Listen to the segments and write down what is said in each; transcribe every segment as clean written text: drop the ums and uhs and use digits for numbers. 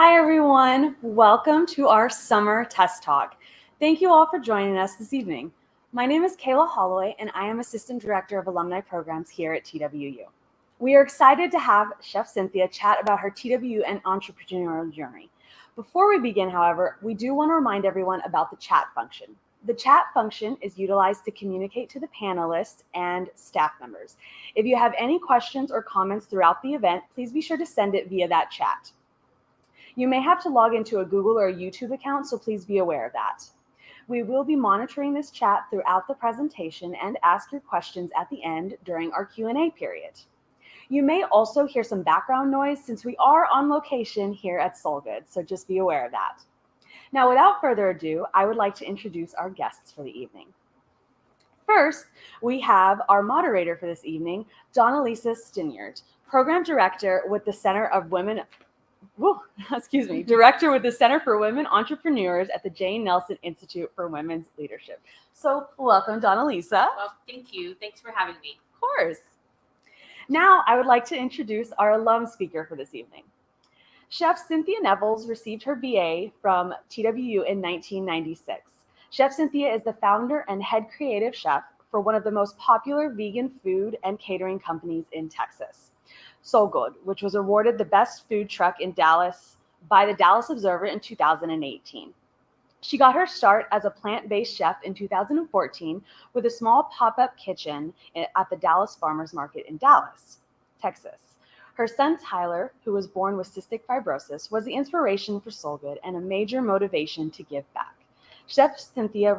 Hi everyone, welcome to our summer test talk. Thank you all for joining us this evening. My name is Kayla Holloway and I am Assistant Director of Alumni Programs here at TWU. We are excited to have Chef Cynthia chat about her TWU and entrepreneurial journey. Before we begin, however, we do want to remind everyone about the chat function. The chat function is utilized to communicate to the panelists and staff members. If you have any questions or comments throughout the event, please be sure to send it via that chat. You may have to log into a Google or a YouTube account, so please be aware of that. We will be monitoring this chat throughout the presentation and ask your questions at the end during our Q&A period. You may also hear some background noise since we are on location here at Soulgood, so just be aware of that. Now, without further ado, I would like to introduce our guests for the evening. First, we have our moderator for this evening, Donalisa Stinyard, Program Director with the Director with the Center for Women Entrepreneurs at the Jane Nelson Institute for Women's Leadership. So welcome, Donalisa. Well, thank you. Thanks for having me. Of course. Now I would like to introduce our alum speaker for this evening. Chef Cynthia Nevels received her BA from TWU in 1996. Chef Cynthia is the founder and head creative chef for one of the most popular vegan food and catering companies in Texas, Soulgood, which was awarded the best food truck in Dallas by the Dallas Observer in 2018. She got her start as a plant-based chef in 2014 with a small pop-up kitchen at the Dallas Farmers Market in Dallas, Texas. Her son, Tyler, who was born with cystic fibrosis, was the inspiration for Soulgood and a major motivation to give back. Chef Cynthia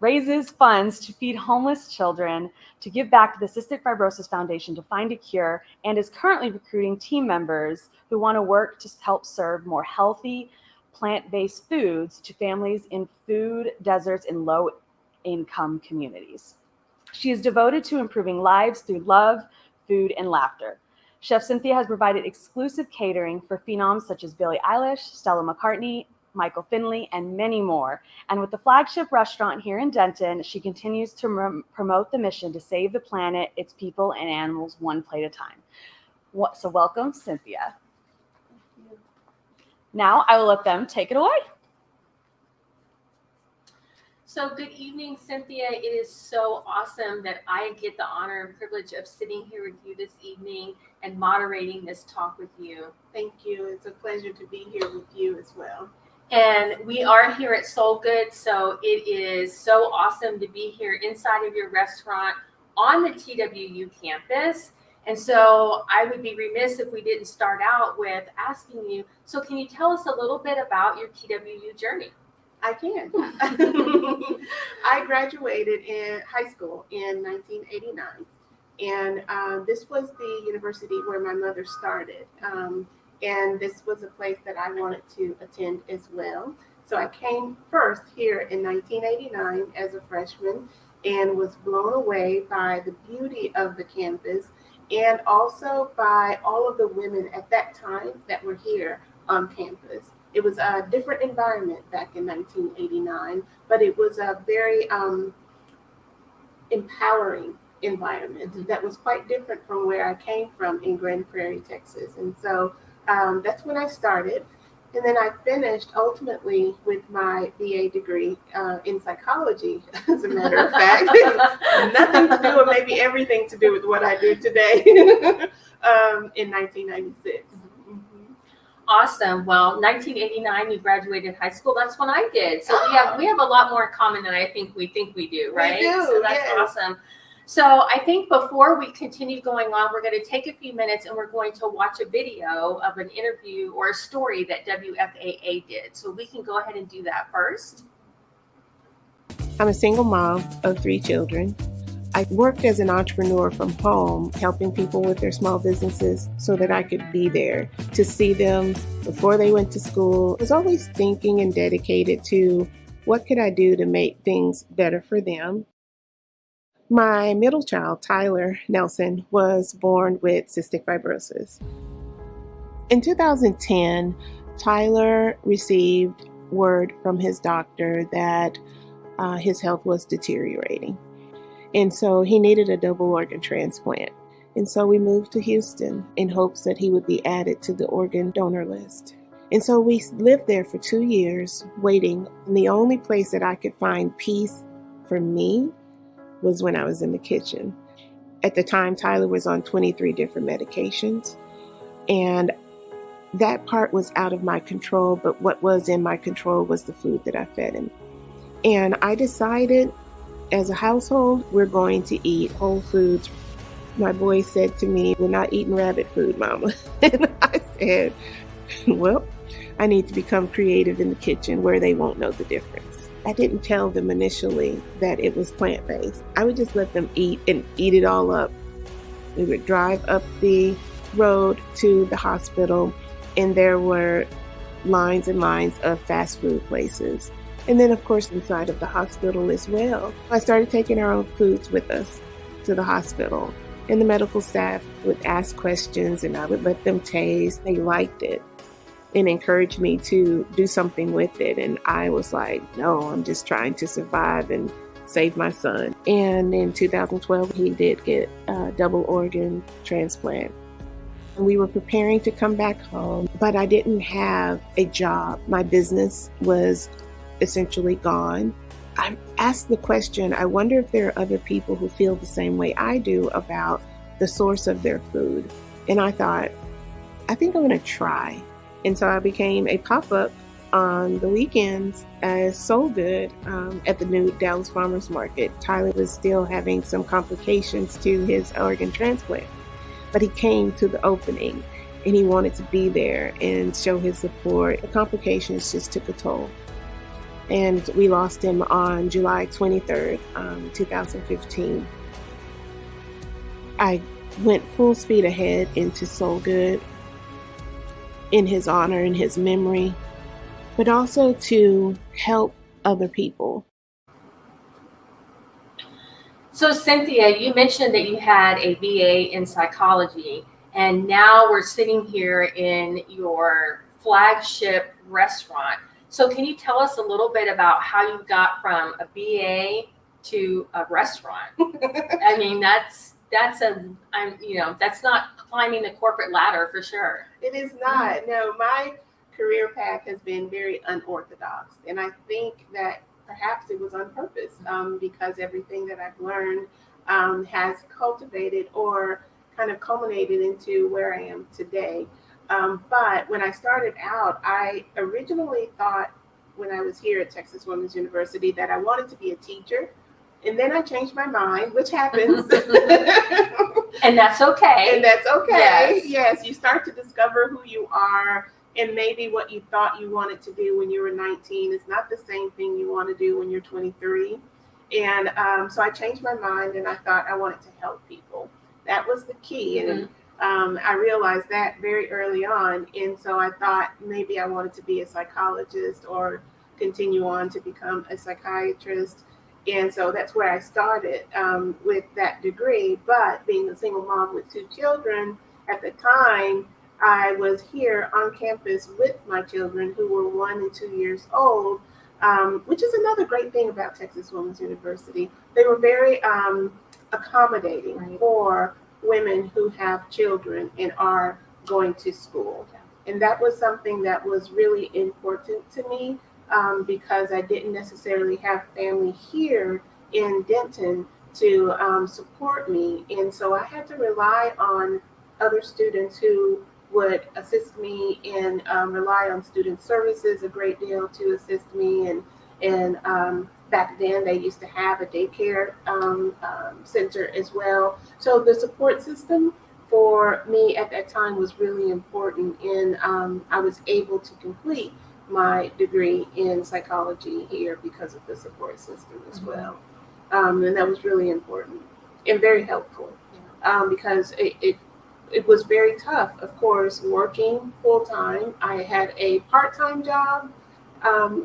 raises funds to feed homeless children, to give back to the Cystic Fibrosis Foundation to find a cure, and is currently recruiting team members who want to work to help serve more healthy, plant-based foods to families in food deserts in low-income communities. She is devoted to improving lives through love, food, and laughter. Chef Cynthia has provided exclusive catering for phenoms such as Billie Eilish, Stella McCartney, Michael Finley, and many more. And with the flagship restaurant here in Denton, she continues to promote the mission to save the planet, its people, and animals one plate at a time. So welcome, Cynthia. Now I will let them take it away. So good evening, Cynthia. It is so awesome that I get the honor and privilege of sitting here with you this evening and moderating this talk with you. Thank you. It's a pleasure to be here with you as well. And we are here at Soulgood, so it is so awesome to be here inside of your restaurant on the TWU campus. And so I would be remiss if we didn't start out with asking you, so can you tell us a little bit about your TWU journey? I can. I graduated in high school in 1989, and this was the university where my mother started. And this was a place that I wanted to attend as well. So I came first here in 1989 as a freshman and was blown away by the beauty of the campus and also by all of the women at that time that were here on campus. It was a different environment back in 1989, but it was a very empowering environment that was quite different from where I came from in Grand Prairie, Texas. And so that's when I started. And then I finished ultimately with my BA degree in psychology, as a matter of fact. Nothing to do, or maybe everything to do with what I do today in 1996. Awesome. Well, 1989, you graduated high school. That's when I did. So we have a lot more in common than I think we do, right? We do, so that's yes. Awesome. So I think before we continue going on, we're going to take a few minutes and we're going to watch a video of an interview or a story that WFAA did. So we can go ahead and do that first. I'm a single mom of 3 children. I worked as an entrepreneur from home, helping people with their small businesses so that I could be there to see them before they went to school. I was always thinking and dedicated to what could I do to make things better for them. My middle child, Tyler Nelson, was born with cystic fibrosis. In 2010, Tyler received word from his doctor that his health was deteriorating. And so he needed a double organ transplant. And so we moved to Houston in hopes that he would be added to the organ donor list. And so we lived there for 2 years waiting. And the only place that I could find peace for me was when I was in the kitchen. At the time, Tyler was on 23 different medications. And that part was out of my control. But what was in my control was the food that I fed him. And I decided as a household, we're going to eat whole foods. My boy said to me, "We're not eating rabbit food, Mama." And I said, well, I need to become creative in the kitchen where they won't know the difference. I didn't tell them initially that it was plant-based. I would just let them eat and eat it all up. We would drive up the road to the hospital, and there were lines and lines of fast food places. And then, of course, inside of the hospital as well. I started taking our own foods with us to the hospital. And the medical staff would ask questions, and I would let them taste. They liked it and encouraged me to do something with it. And I was like, no, I'm just trying to survive and save my son. And in 2012, he did get a double organ transplant. We were preparing to come back home, but I didn't have a job. My business was essentially gone. I asked the question, I wonder if there are other people who feel the same way I do about the source of their food. And I thought, I think I'm going to try. And so I became a pop-up on the weekends as Soulgood at the new Dallas Farmers Market. Tyler was still having some complications to his organ transplant, but he came to the opening and he wanted to be there and show his support. The complications just took a toll. And we lost him on July 23rd, 2015. I went full speed ahead into Soulgood in his honor and his memory, but also to help other people. So Cynthia, you mentioned that you had a BA in psychology, and now we're sitting here in your flagship restaurant. So can you tell us a little bit about how you got from a BA to a restaurant? I mean, that's not climbing the corporate ladder for sure. It is not. No, my career path has been very unorthodox. And I think that perhaps it was on purpose because everything that I've learned has cultivated or kind of culminated into where I am today. But when I started out, I originally thought when I was here at Texas Women's University that I wanted to be a teacher. And then I changed my mind, which happens. And that's okay. And that's okay. Yes. Yes, you start to discover who you are, and maybe what you thought you wanted to do when you were 19 is not the same thing you want to do when you're 23. And so I changed my mind, and I thought I wanted to help people. That was the key. And I realized that very early on. And so I thought maybe I wanted to be a psychologist or continue on to become a psychiatrist. And so that's where I started with that degree. But being a single mom with 2 children, at the time, I was here on campus with my children who were 1 and 2 years old, which is another great thing about Texas Women's University. They were very accommodating for women who have children and are going to school. And that was something that was really important to me. Because I didn't necessarily have family here in Denton to support me. And so I had to rely on other students who would assist me and rely on student services a great deal to assist me. And back then they used to have a daycare center as well. So the support system for me at that time was really important. And I was able to complete my degree in psychology here because of the support system as well. And that was really important and very helpful because it was very tough, of course, working full time. I had a part-time job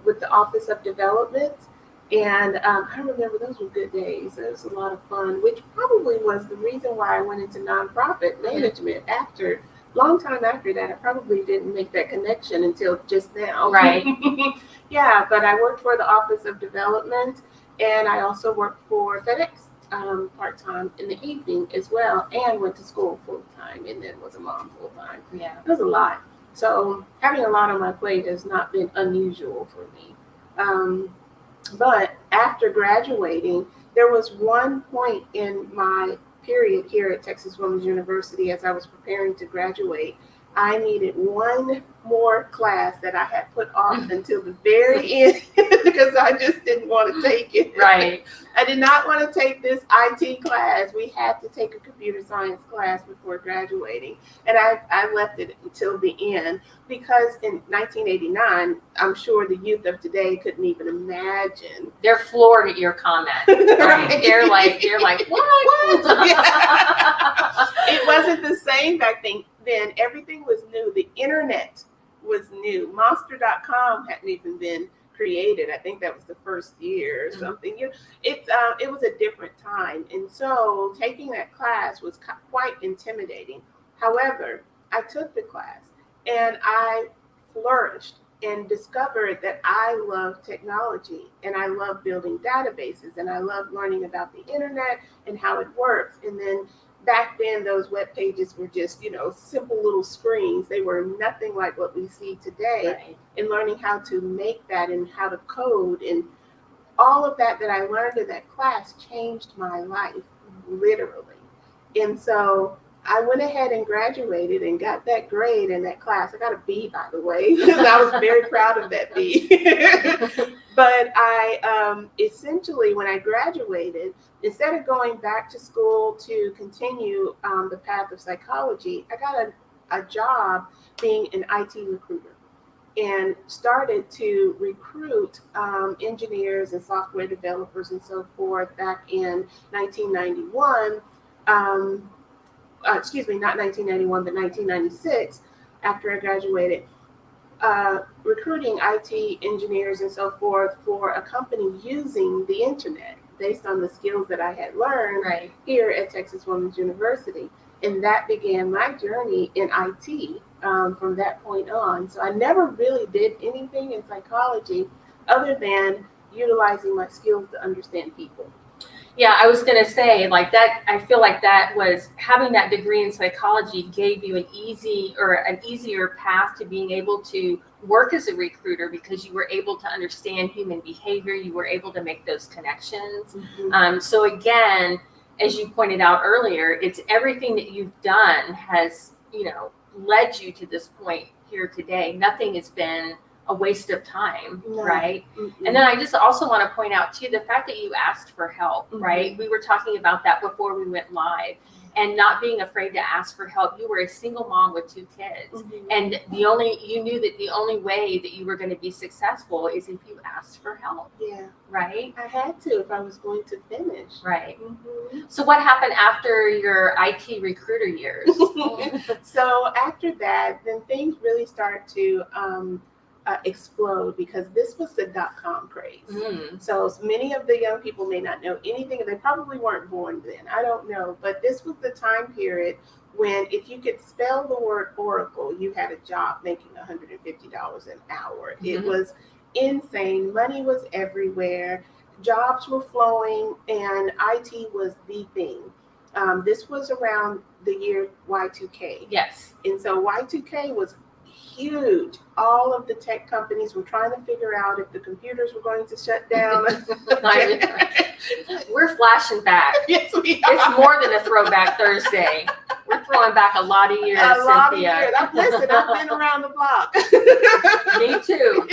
with the Office of Development. And I remember those were good days. It was a lot of fun, which probably was the reason why I went into nonprofit management long time after that. I probably didn't make that connection until just now. Right. Yeah, but I worked for the Office of Development, and I also worked for FedEx part-time in the evening as well, and went to school full-time, and then was a mom full-time. Yeah. It was a lot. So having a lot on my plate has not been unusual for me. But after graduating, there was one point in my period here at Texas Women's University as I was preparing to graduate. I needed one more class that I had put off until the very end because I just didn't want to take it. Right. I did not want to take this IT class. We had to take a computer science class before graduating. And I left it until the end because in 1989, I'm sure the youth of today couldn't even imagine. They're floored at your comment. Right? They're like, what? It wasn't the same back then. Everything was new. The internet was new. Monster.com hadn't even been created. I think that was the first year or something. It was a different time. And so taking that class was quite intimidating. However, I took the class and I flourished and discovered that I love technology and I love building databases and I love learning about the internet and how it works. And then back then, those web pages were just, simple little screens. They were nothing like what we see today. Right. And learning how to make that and how to code and all of that I learned in that class changed my life, literally. And so I went ahead and graduated and got that grade in that class. I got a B, by the way. I was very proud of that B. But I essentially, when I graduated, instead of going back to school to continue the path of psychology, I got a job being an IT recruiter and started to recruit engineers and software developers and so forth back in 1991. Not 1991, but 1996, after I graduated, recruiting IT engineers and so forth for a company using the internet based on the skills that I had learned here at Texas Women's University. And that began my journey in IT from that point on. So I never really did anything in psychology other than utilizing my skills to understand people. Yeah, I was going to say like that. I feel like that was having that degree in psychology gave you an easier path to being able to work as a recruiter because you were able to understand human behavior. You were able to make those connections. Mm-hmm. So again, as you pointed out earlier, it's everything that you've done has, led you to this point here today. Nothing has been a waste of time, right? Mm-hmm. And then I just also want to point out too, the fact that you asked for help, right? We were talking about that before we went live and not being afraid to ask for help. You were a single mom with 2 kids and you knew that the only way that you were going to be successful is if you asked for help. Yeah. Right? I had to if I was going to finish. Right. Mm-hmm. So what happened after your IT recruiter years? So after that, then things really started to explode because this was the .com craze. So many of the young people may not know anything. They probably weren't born then. I don't know. But this was the time period when if you could spell the word Oracle, you had a job making $150 an hour. It was insane. Money was everywhere. Jobs were flowing and IT was the thing. This was around the year Y2K. Yes. And so Y2K was huge. All of the tech companies were trying to figure out if the computers were going to shut down. We're flashing back. Yes, we are. It's more than a throwback Thursday. We're throwing back a lot of years, A lot of Cynthia. years. Listen, I've been around the block. Me too.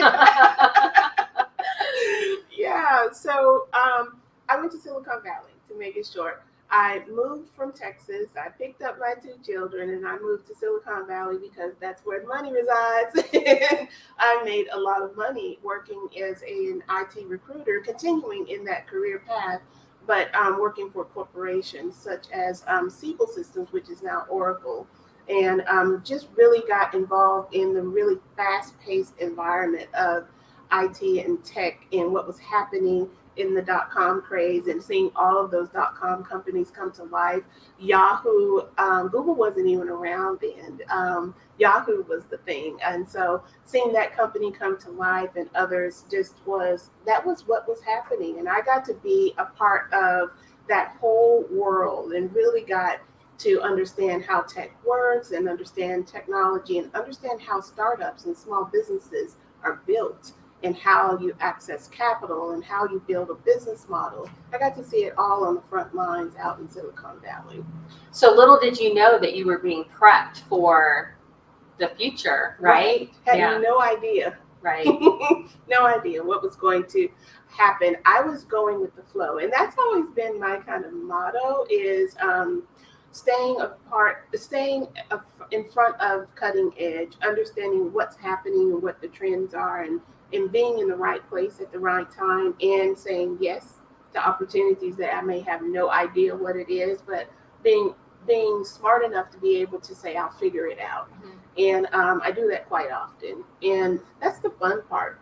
Yeah, so I went to Silicon Valley, to make it short. I moved from Texas. I picked up my 2 children and I moved to Silicon Valley because that's where the money resides. And I made a lot of money working as an IT recruiter, continuing in that career path, but working for corporations such as Siebel Systems, which is now Oracle, and just really got involved in the really fast-paced environment of IT and tech and what was happening in the .com craze and seeing all of those .com companies come to life. Yahoo, Google wasn't even around then. Yahoo was the thing. And so seeing that company come to life and others that was what was happening. And I got to be a part of that whole world and really got to understand how tech works and understand technology and understand how startups and small businesses are built and how you access capital and how you build a business model. I got to see it all on the front lines out in Silicon Valley. So little did you know that you were being prepped for the future, right? Had no idea. Right. No idea what was going to happen. I was going with the flow. And that's always been my kind of motto is staying in front of cutting edge, understanding what's happening and what the trends are, and being in the right place at the right time and saying yes to opportunities that I may have no idea what it is, but being smart enough to be able to say, I'll figure it out. And I do that quite often. And that's the fun part.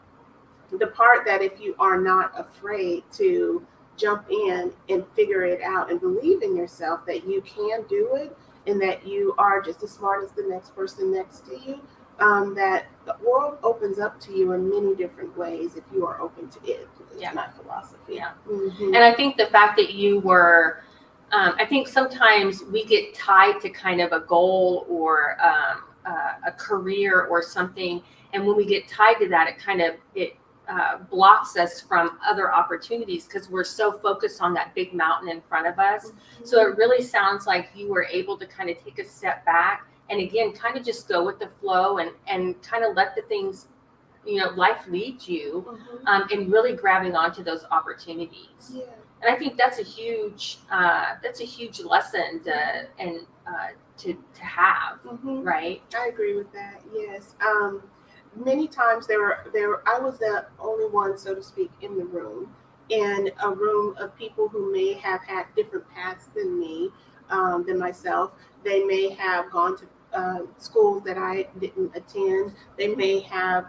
The part that if you are not afraid to jump in and figure it out and believe in yourself that you can do it and that you are just as smart as the next person next to you, that the world opens up to you in many different ways if you are open to it. It's my philosophy. Yeah. And I think the fact that you were, I think sometimes we get tied to kind of a goal or a career or something. And when we get tied to that, it blocks us from other opportunities because we're so focused on that big mountain in front of us. So it really sounds like you were able to kind of take a step back and again, kind of just go with the flow and kind of let the things, life lead you, and really grabbing onto those opportunities. Yeah. And I think that's a huge lesson to have, right? I agree with that. Yes. Many times I was the only one, so to speak, in the room, in a room of people who may have had different paths than me, than myself. They may have gone to schools that I didn't attend. They may have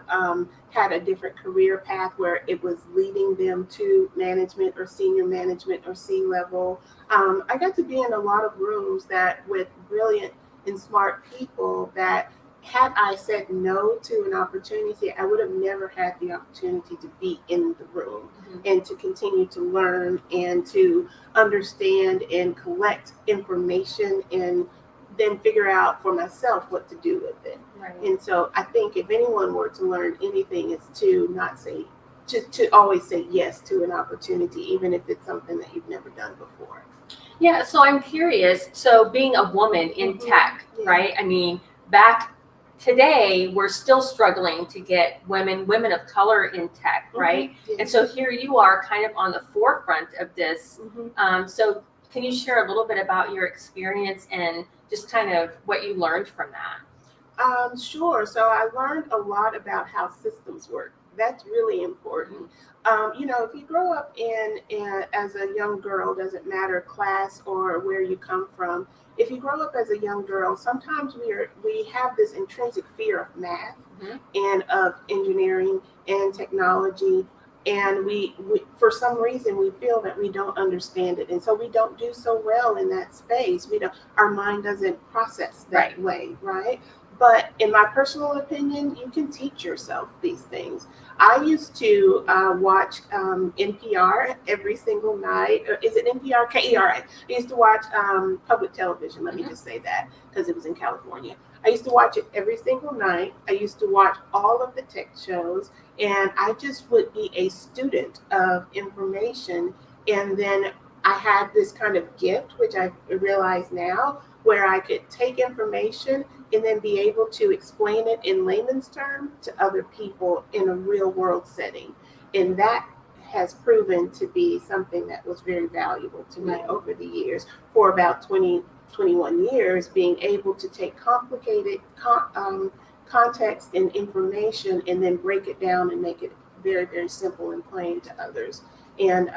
had a different career path where it was leading them to management or senior management or C-level. I got to be in a lot of rooms with brilliant and smart people that had I said no to an opportunity, I would have never had the opportunity to be in the room and to continue to learn and to understand and collect information and then figure out for myself what to do with it. Right. And so I think if anyone were to learn anything, it's to always say yes to an opportunity, even if it's something that you've never done before. Yeah, so I'm curious. So being a woman in tech, right? I mean, back today, we're still struggling to get women of color in tech, right? And so here you are kind of on the forefront of this. So can you share a little bit about your experience and just kind of what you learned from that? Sure. So I learned a lot about how systems work. That's really important. If you grow up as a young girl, doesn't matter class or where you come from. If you grow up as a young girl, sometimes we have this intrinsic fear of math and of engineering and technology. And we for some reason, we feel that we don't understand it. And so we don't do so well in that space. Our mind doesn't process that way, right? But in my personal opinion, you can teach yourself these things. I used to watch NPR every single night. Is it NPR? KERA. I used to watch public television. Let me just say that because it was in California. I used to watch it every single night. I used to watch all of the tech shows, and I just would be a student of information. And then I had this kind of gift, which I realize now, where I could take information and then be able to explain it in layman's terms to other people in a real world setting. And that has proven to be something that was very valuable to me over the years. For about 21 years, being able to take complicated context and information and then break it down and make it very, very simple and plain to others. And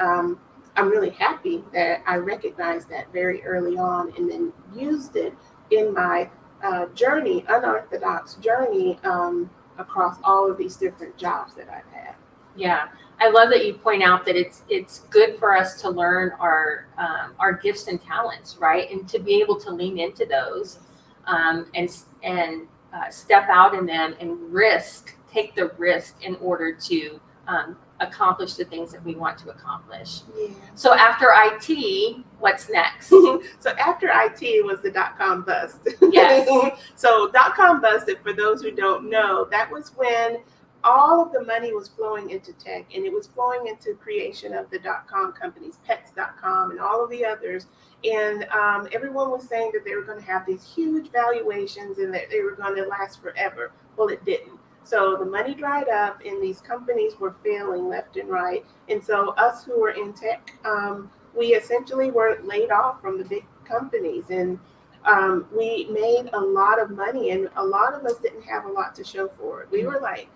I'm really happy that I recognized that very early on and then used it in my unorthodox journey across all of these different jobs that I've had. Yeah, I love that you point out that it's good for us to learn our gifts and talents, right? And to be able to lean into those and step out in them and take the risk in order to accomplish the things that we want to accomplish. Yeah. So after IT, what's next? So after IT was the dot-com bust. Yes. So dot-com busted, for those who don't know, that was when all of the money was flowing into tech, and it was flowing into creation of the dot-com companies, pets.com and all of the others. And everyone was saying that they were going to have these huge valuations and that they were going to last forever. Well, it didn't. So the money dried up and these companies were failing left and right. And so us who were in tech, we essentially were laid off from the big companies. And we made a lot of money, and a lot of us didn't have a lot to show for it. We were like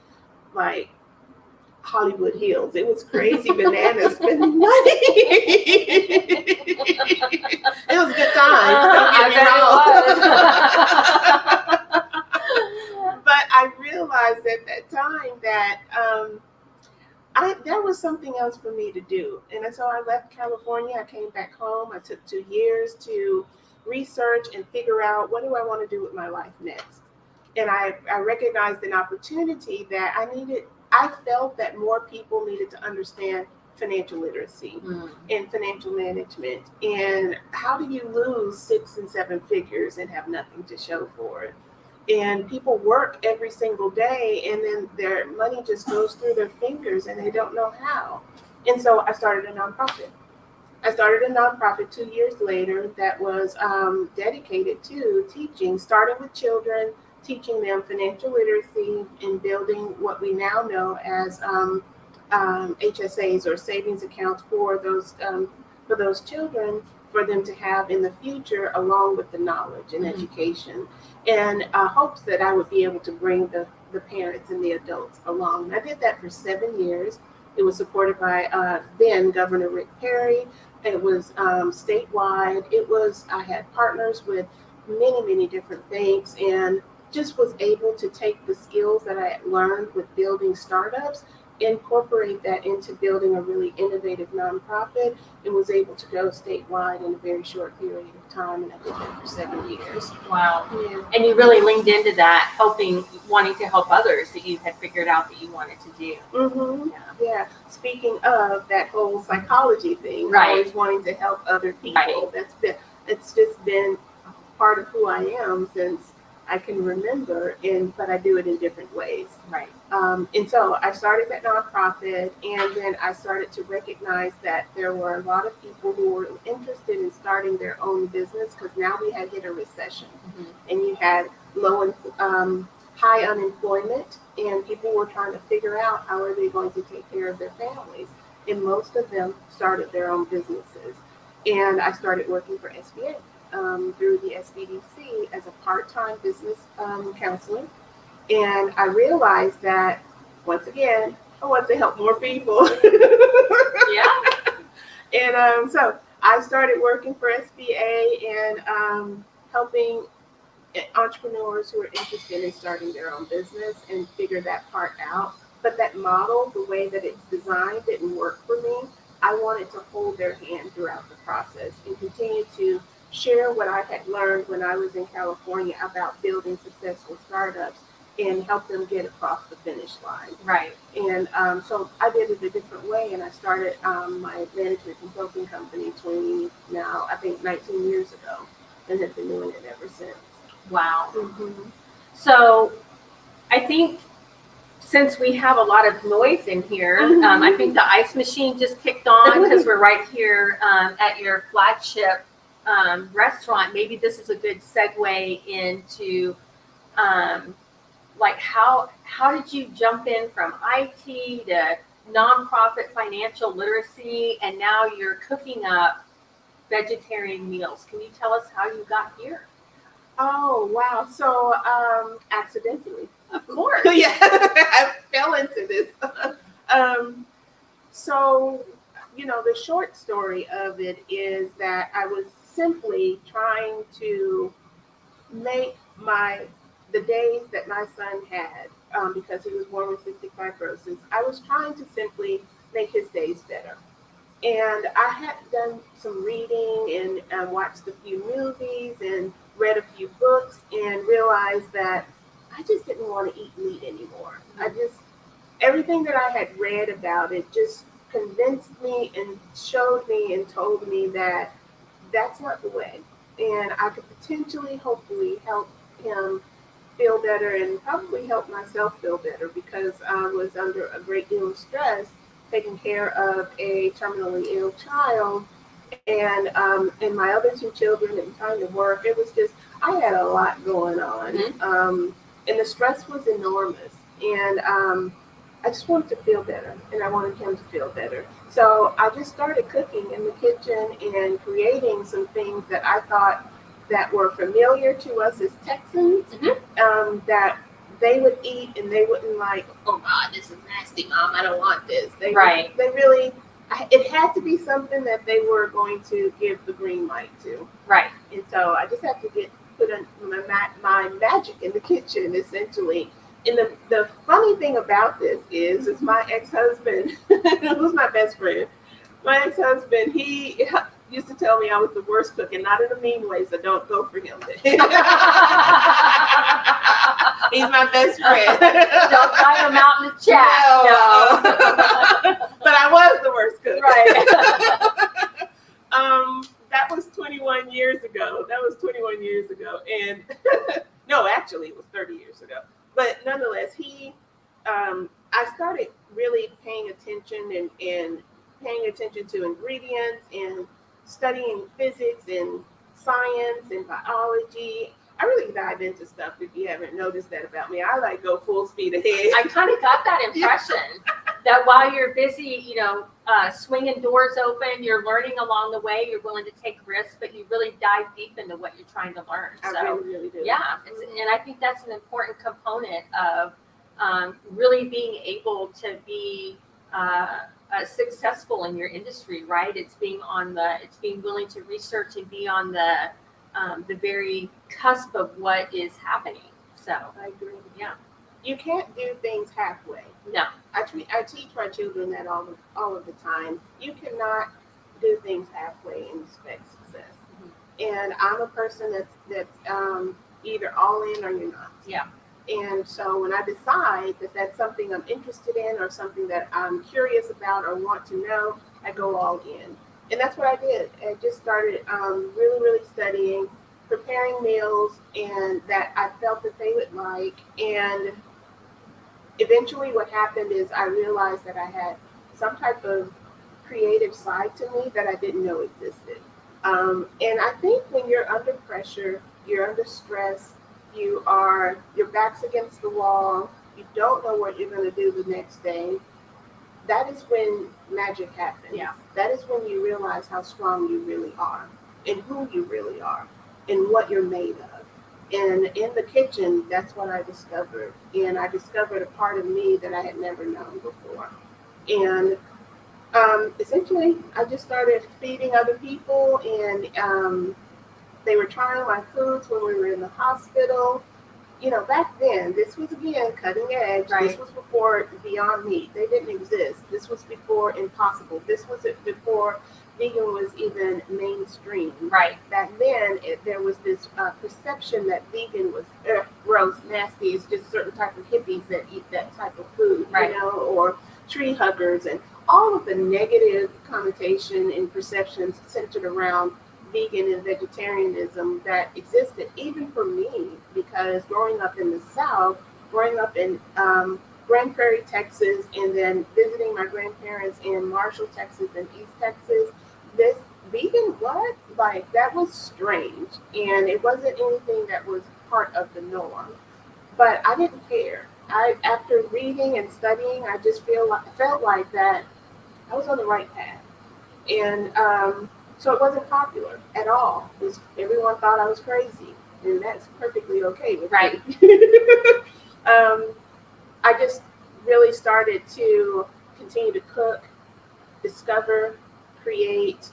Hollywood Hills. It was crazy bananas spending money. It was good times, don't get me wrong. But I realized at that time that there was something else for me to do. And so I left California. I came back home. I took 2 years to research and figure out, what do I want to do with my life next? And I recognized an opportunity that I felt that more people needed to understand financial literacy and financial management. And how do you lose 6 and 7 figures and have nothing to show for it? And people work every single day, and then their money just goes through their fingers and they don't know how. And so I started a nonprofit. 2 years later that was dedicated to teaching, starting with children, teaching them financial literacy and building what we now know as HSAs, or savings accounts, for those children, for them to have in the future, along with the knowledge and education, and hopes that I would be able to bring the parents and the adults along. And I did that for 7 years. It was supported by then Governor Rick Perry. It was statewide. I had partners with many different banks, and just was able to take the skills that I had learned with building startups, incorporate that into building a really innovative nonprofit, and was able to go statewide in a very short period of time. And I did that for 7 years. Wow. Yeah. And you really leaned into that, wanting to help others that you had figured out that you wanted to do. Mm-hmm. Yeah. Speaking of that whole psychology thing, Right. always wanting to help other people. Right. It's just been part of who I am since I can remember, but I do it in different ways. Right. And so I started that nonprofit, and then I started to recognize that there were a lot of people who were interested in starting their own business, because now we had hit a recession, and you had high unemployment, and people were trying to figure out how are they going to take care of their families. And most of them started their own businesses. And I started working for SBA. Through the SBDC as a part-time business counselor. And I realized that, once again, I want to help more people. Yeah. And so I started working for SBA and helping entrepreneurs who are interested in starting their own business and figure that part out. But that model, the way that it's designed, didn't work for me. I wanted to hold their hand throughout the process and continue to share what I had learned when I was in California about building successful startups and help them get across the finish line. Right. And so I did it a different way, and I started my management consulting company 19 years ago, and have been doing it ever since. Wow. Mm-hmm. So I think since we have a lot of noise in here, I think the ice machine just kicked on because we're right here at your flagship restaurant. Maybe this is a good segue into how did you jump in from IT to nonprofit financial literacy, and now you're cooking up vegetarian meals? Can you tell us how you got here? Oh, wow. So accidentally. Of course. Yeah, I fell into this. So, the short story of it is that I was simply trying to make the days that my son had, because he was born with cystic fibrosis, I was trying to simply make his days better. And I had done some reading and watched a few movies and read a few books and realized that I just didn't want to eat meat anymore. everything that I had read about it just convinced me and showed me and told me that that's not the way. And I could potentially, hopefully, help him feel better and probably help myself feel better because I was under a great deal of stress taking care of a terminally ill child and my other two children and trying to work. It was just, I had a lot going on. And the stress was enormous. And I just wanted to feel better, and I wanted him to feel better. So I just started cooking in the kitchen and creating some things that I thought that were familiar to us as Texans, that they would eat and they wouldn't like, oh God, this is nasty, Mom, I don't want this. They really, it had to be something that they were going to give the green light to. Right. And so I just had to put my magic in the kitchen, essentially. And the funny thing about this is my ex-husband, who's my best friend, my ex-husband, he used to tell me I was the worst cook, and not in a mean way, so don't go for him. He's my best friend. Don't write him out in the chat. No. But I was the worst cook. Right. That was 21 years ago. And no, actually, it was 30 years ago. But nonetheless, I started really paying attention and paying attention to ingredients and studying physics and science and biology. I really dive into stuff, if you haven't noticed that about me. I like go full speed ahead. I kind of got that impression that while you're busy, swinging doors open, you're learning along the way, you're willing to take risks, but you really dive deep into what you're trying to learn. I really do. Yeah, and I think that's an important component of really being able to be successful in your industry, right? It's being willing to research and be on the very cusp of what is happening. So I agree. Yeah. You can't do things halfway. No. I teach my children that all of the time. You cannot do things halfway and expect success. And I'm a person that's either all in or you're not. Yeah. And so when I decide that that's something I'm interested in or something that I'm curious about or want to know, I go all in. And that's what I did. I just started really, really studying, preparing meals, and that I felt that they would like. And eventually what happened is I realized that I had some type of creative side to me that I didn't know existed. And I think when you're under pressure, you're under stress, your back's against the wall, you don't know what you're going to do the next day, that is when magic happens. Yeah. That is when you realize how strong you really are and who you really are and what you're made of. And in the kitchen, that's what I discovered. And I discovered a part of me that I had never known before. And essentially, I just started feeding other people, and they were trying my foods when we were in the hospital. Back then, this was, again, cutting edge. Right. This was before Beyond Meat. They didn't exist. This was before Impossible. This was before vegan was even mainstream. Right. Back then, there was this perception that vegan was gross, nasty. It's just certain type of hippies that eat that type of food, right. Or tree huggers, and all of the negative connotation and perceptions centered around vegan and vegetarianism that existed, even for me, because growing up in the South, growing up in Grand Prairie, Texas, and then visiting my grandparents in Marshall, Texas, and East Texas, this vegan that was strange, and it wasn't anything that was part of the norm. But I didn't care. After reading and studying, I just felt like that I was on the right path, and so it wasn't popular at all. Everyone thought I was crazy, and that's perfectly okay with right. me. I just really started to continue to cook, discover, create,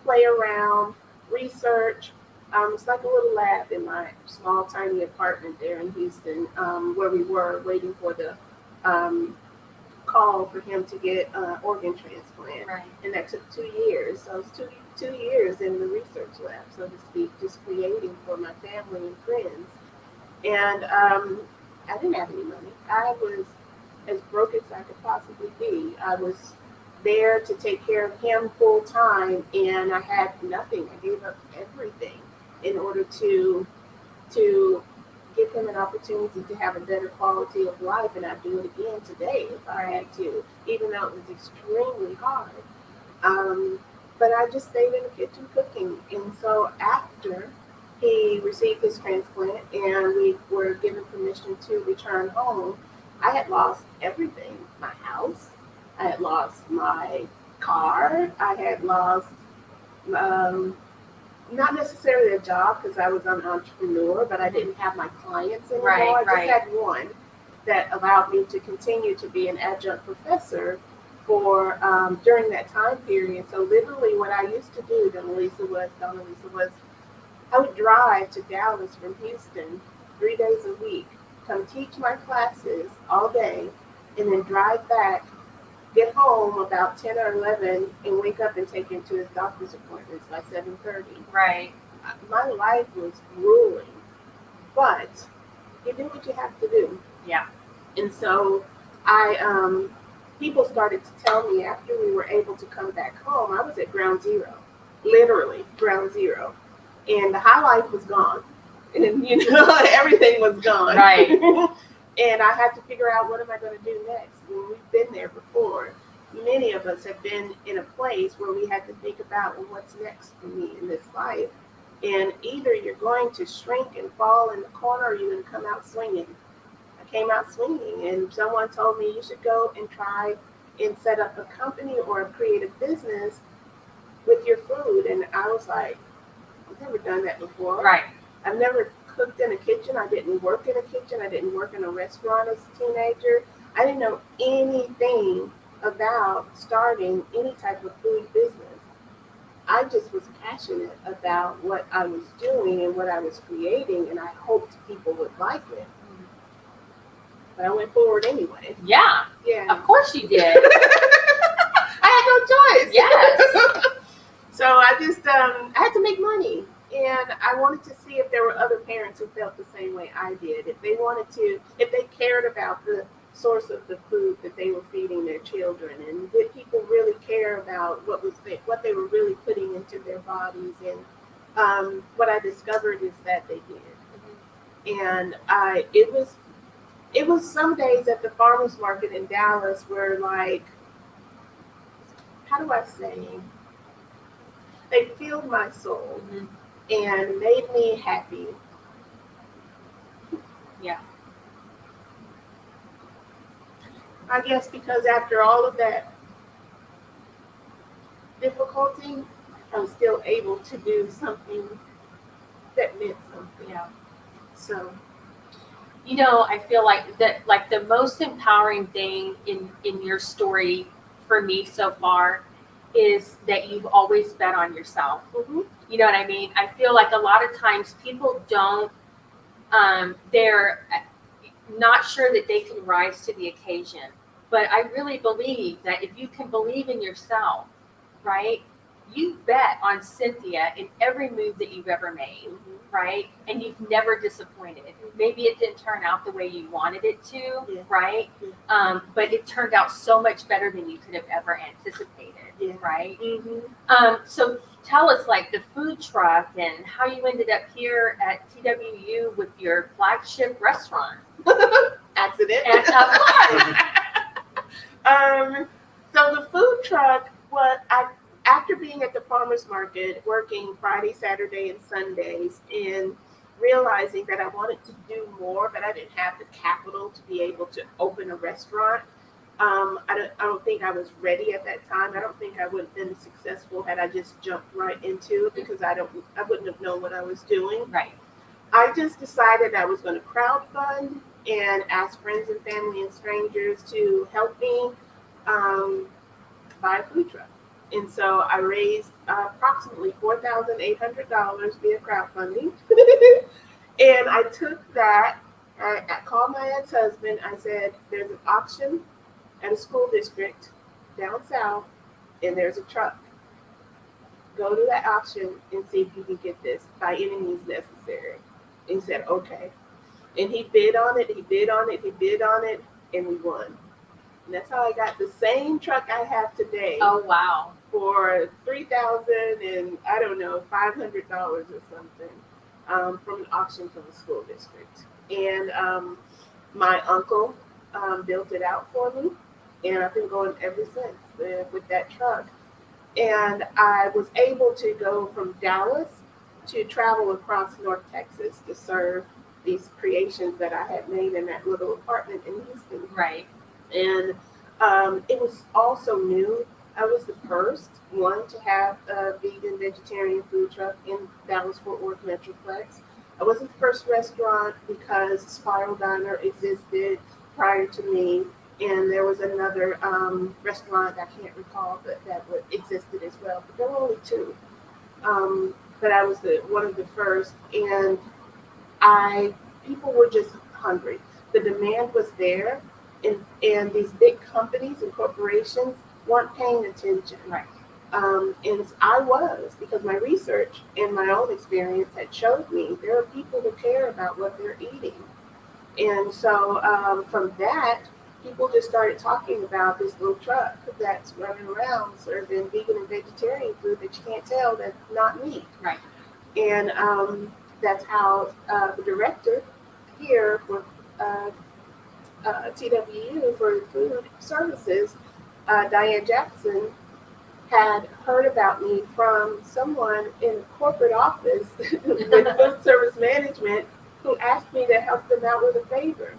play around, research. It's like a little lab in my small, tiny apartment there in Houston, where we were waiting for the call for him to get organ transplant. Right. And that took 2 years. So it was 2 years in the research lab, so to speak, just creating for my family and friends. And I didn't have any money. I was as broke as I could possibly be. I was there to take care of him full time, and I had nothing. I gave up everything in order to give him an opportunity to have a better quality of life, and I'd do it again today if I had to, even though it was extremely hard. But I just stayed in the kitchen cooking. And so after he received his transplant and we were given permission to return home, I had lost everything. My house, I had lost my car, I had lost not necessarily a job because I was an entrepreneur, but I didn't have my clients anymore. I just had one that allowed me to continue to be an adjunct professor for during that time period. So literally what I used to do, Donalisa was, I would drive to Dallas from Houston 3 days a week, come teach my classes all day, and then drive back, get home about 10 or 11, and wake up and take him to his doctor's appointments by 7:30. Right. My life was grueling, but you do what you have to do. Yeah. And so people started to tell me after we were able to come back home, I was at ground zero, literally ground zero. And the high life was gone. And, everything was gone. Right. And I had to figure out, what am I going to do next? When we've been there before. Many of us have been in a place where we had to think about, well, what's next for me in this life? And either you're going to shrink and fall in the corner, or you're going to come out swinging. I came out swinging, and someone told me, you should go and try and set up a company or create a business with your food. And I was like, I've never done that before. Right. I've never cooked in a kitchen. I didn't work in a kitchen. I didn't work in a restaurant as a teenager. I didn't know anything about starting any type of food business. I just was passionate about what I was doing and what I was creating, and I hoped people would like it. But I went forward anyway. Yeah. Yeah. Of course you did. I had no choice. Yes. So I just, I had to make money. And I wanted to see if there were other parents who felt the same way I did. If they cared about the source of the food that they were feeding their children, and did people really care about what they were really putting into their bodies. And what I discovered is that they did. And it was some days at the farmers market in Dallas where, like, how do I say, they filled my soul. Mm-hmm. And made me happy. Yeah. I guess because after all of that difficulty, I was still able to do something that meant something. Yeah. So, I feel like the most empowering thing in your story for me so far is that you've always bet on yourself. mm-hmm. You know what I mean? I feel like a lot of times people don't, they're not sure that they can rise to the occasion. But I really believe that if you can believe in yourself, right, you bet on Cynthia in every move that you've ever made, Mm-hmm. right? And you've never disappointed. Maybe it didn't turn out the way you wanted it to, Yeah. right? Yeah. But it turned out so much better than you could have ever anticipated, Yeah. right? Mm-hmm. So tell us, like, the food truck and how you ended up here at TWU with your flagship restaurant. Accident. And of course. So the food truck, after being at the farmers market, working Friday, Saturday, and Sundays, and realizing that I wanted to do more, but I didn't have the capital to be able to open a restaurant. I don't think I was ready at that time. I don't think I would have been successful had I just jumped right into it, because I wouldn't have known what I was doing. Right. I just decided I was going to crowdfund and ask friends and family and strangers to help me buy a food truck. And so I raised approximately $4,800 via crowdfunding. And I took that, I called my ex-husband. I said, there's an auction at a school district down south, and there's a truck. Go to that auction and see if you can get this by any means necessary. And he said, okay. And he bid on it, and we won. And that's how I got the same truck I have today Oh, wow. for $3,000 and I don't know, $500 or something from an auction from the school district. And my uncle built it out for me, and I've been going ever since with that truck. And I was able to go from Dallas to travel across North Texas to serve these creations that I had made in that little apartment in Houston. Right. And it was also new. I was the first one to have a vegan, vegetarian food truck in Dallas-Fort Worth Metroplex. I wasn't the first restaurant because Spiral Diner existed prior to me, and there was another restaurant I can't recall, but that existed as well. But there were only two. But I was one of the first, and people were just hungry. The demand was there, and these big companies and corporations weren't paying attention. Right. And I was, because my research and my own experience had showed me there are people who care about what they're eating. And so from that, people just started talking about this little truck that's running around serving vegan and vegetarian food that you can't tell that's not meat. Right. And that's how the director here for TWU for food services, Diane Jackson, had heard about me from someone in a corporate office with food service management who asked me to help them out with a favor.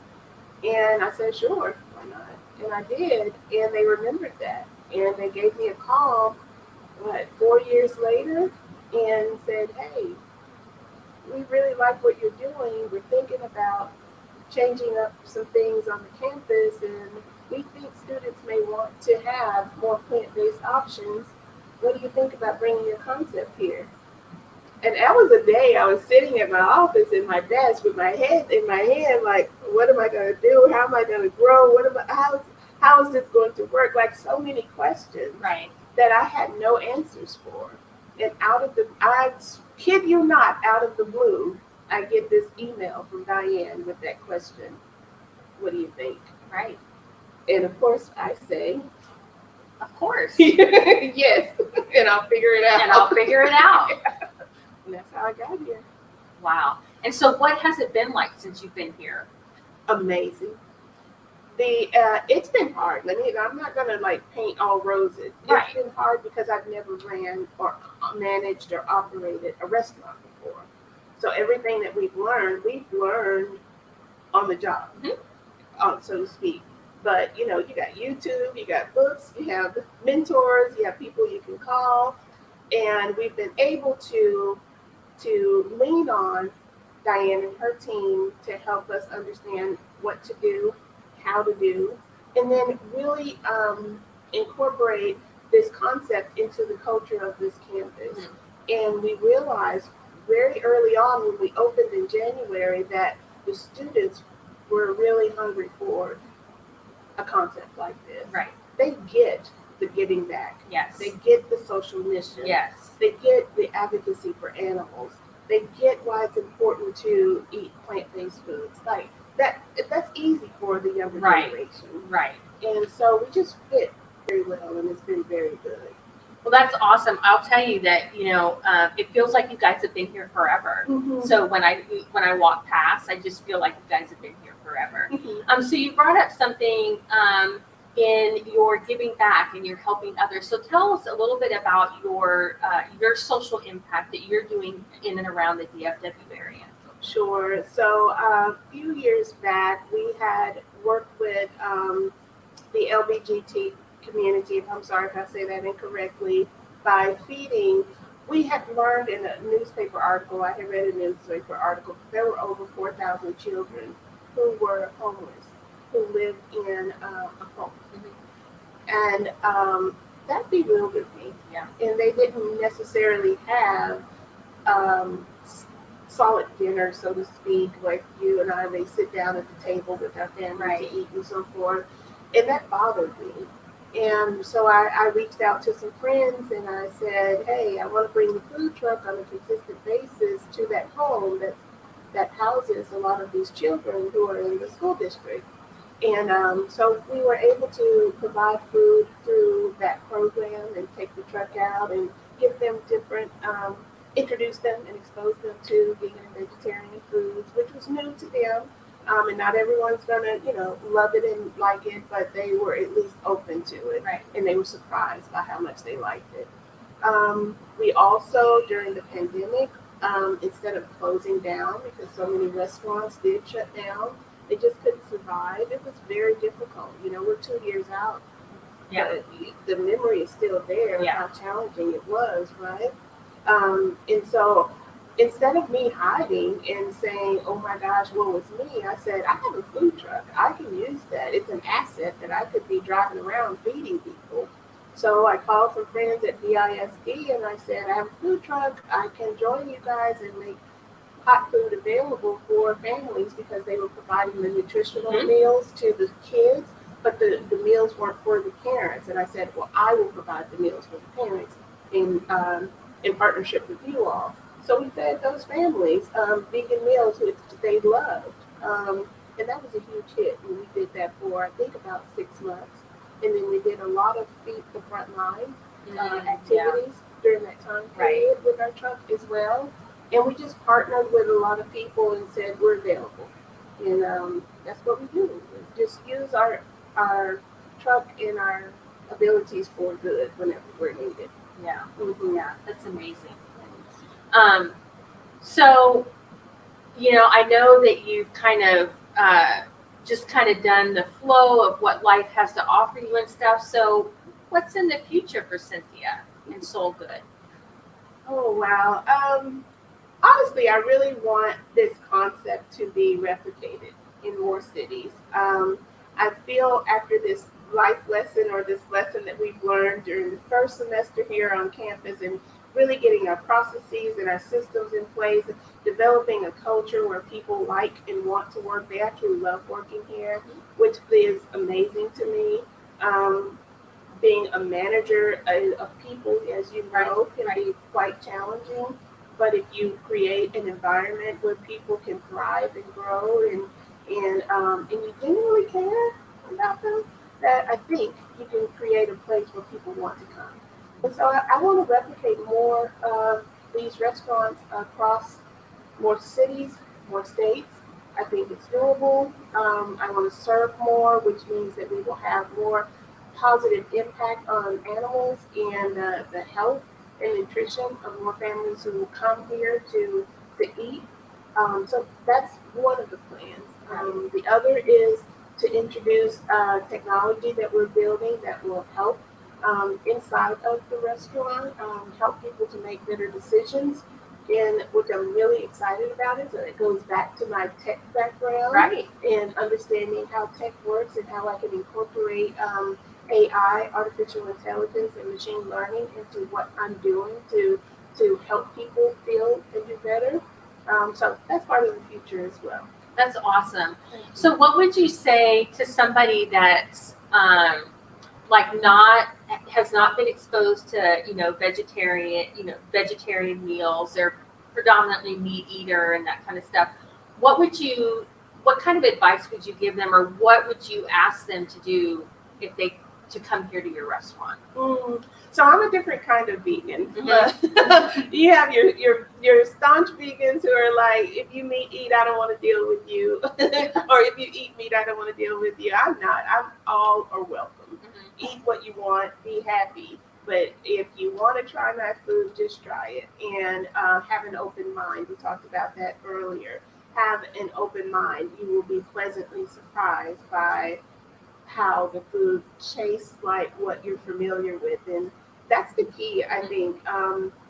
And I said, sure, why not? And I did, and they remembered that. And they gave me a call, 4 years later, and said, hey, we really like what you're doing. We're thinking about changing up some things on the campus, and we think students may want to have more plant-based options. What do you think about bringing your concept here? And that was a day I was sitting at my office in my desk with my head in my hand, like, what am I going to do? How am I going to grow? How is this going to work? Like, so many questions Right. that I had no answers for. And I kid you not, out of the blue, I get this email from Diane with that question. What do you think? Right. And of course I say, Of course. yes, and I'll figure it out. And I'll figure it out. And that's how I got here. Wow. And so what has it been like since you've been here? Amazing. It's been hard. I'm not gonna paint all roses. Right. It's been hard because I've never ran or managed or operated a restaurant before. So everything that we've learned on the job, so to speak. But you got YouTube, you got books, you have mentors, you have people you can call, and we've been able to lean on Diane and her team to help us understand what to do, how to do, and then really incorporate this concept into the culture of this campus. And we realized very early on when we opened in January that the students were really hungry for a concept like this. Right. They get the giving back. Yes. They get the social mission. Yes. They get the advocacy for animals. They get why it's important to eat plant-based foods. Like that's easy for the younger generation. Right. And so we just fit very well, and it's been very good. Well, that's awesome. I'll tell you that, it feels like you guys have been here forever. Mm-hmm. So when I walk past, I just feel like you guys have been here forever. Mm-hmm. So you brought up something in your giving back and you're helping others. So tell us a little bit about your social impact that you're doing in and around the DFW area. Sure. So a few years back, we had worked with the LBGT community, I'm sorry if I say that incorrectly, by feeding. We had learned in a newspaper article, I had read a newspaper article, there were over 4,000 children who were homeless, who lived in a home. And that bewildered me. Yeah. And they didn't necessarily have solid dinner, so to speak, like you and I may sit down at the table with our family to eat and so forth. And that bothered me. And so I reached out to some friends and I said, hey, I want to bring the food truck on a consistent basis to that home that houses a lot of these children who are in the school district. And so we were able to provide food through that program and take the truck out and give them different, introduce them and expose them to vegan and vegetarian foods, which was new to them. And not everyone's gonna, love it and like it, but they were at least open to it. Right. And they were surprised by how much they liked it. We also, during the pandemic, instead of closing down, because so many restaurants did shut down, they just couldn't survive. It was very difficult. We're 2 years out. Yeah. But the memory is still there of Yeah. how challenging it was, right? And so instead of me hiding and saying, oh my gosh, what was me? I said, I have a food truck. I can use that. It's an asset that I could be driving around feeding people. So I called some friends at BISD and I said, I have a food truck. I can join you guys and make hot food available for families, because they were providing the nutritional meals to the kids, but the meals weren't for the parents. And I said, well, I will provide the meals for the parents in partnership with you all. So we fed those families vegan meals which they loved. And that was a huge hit. And we did that for, I think, about 6 months. And then we did a lot of Feed the Front Line activities during that time period with our truck as well. And we just partnered with a lot of people and said, we're available. And that's what we do. We just use our truck and our abilities for good whenever we're needed. Yeah. Mm-hmm. Yeah. That's amazing. So, I know that you've kind of just kind of done the flow of what life has to offer you and stuff. So what's in the future for Cynthia and Soulgood? Oh, wow. Honestly, I really want this concept to be replicated in more cities. I feel after this life lesson, or this lesson that we've learned during the first semester here on campus, and really getting our processes and our systems in place, developing a culture where people like and want to work. They actually love working here, which is amazing to me. Being a manager of people, as you know, can be quite challenging. But if you create an environment where people can thrive and grow, and you genuinely care about them, that I think you can create a place where people want to come. And so I want to replicate more of these restaurants across more cities, more states. I think it's doable. I want to serve more, which means that we will have more positive impact on animals and the health and nutrition of more families who will come here to eat. So that's one of the plans. The other is to introduce technology that we're building that will help inside of the restaurant, help people to make better decisions, and which I'm really excited about it. So it goes back to my tech background, and understanding how tech works and how I can incorporate AI, artificial intelligence, and machine learning into what I'm doing to help people feel and do better. So that's part of the future as well. That's awesome. So what would you say to somebody that's has not been exposed to vegetarian meals? They're predominantly meat eater and that kind of stuff. What kind of advice would you give them, or what would you ask them to do to come here to your restaurant? So I'm a different kind of vegan. You have your staunch vegans who are like, if you eat, I don't want to deal with you, or if you eat meat, I don't want to deal with you. I'm not. I'm all are welcome. Eat what you want, be happy. But if you want to try my food, just try it, and have an open mind. We talked about that earlier. Have an open mind. You will be pleasantly surprised by how the food tastes like what you're familiar with. And that's the key, I think,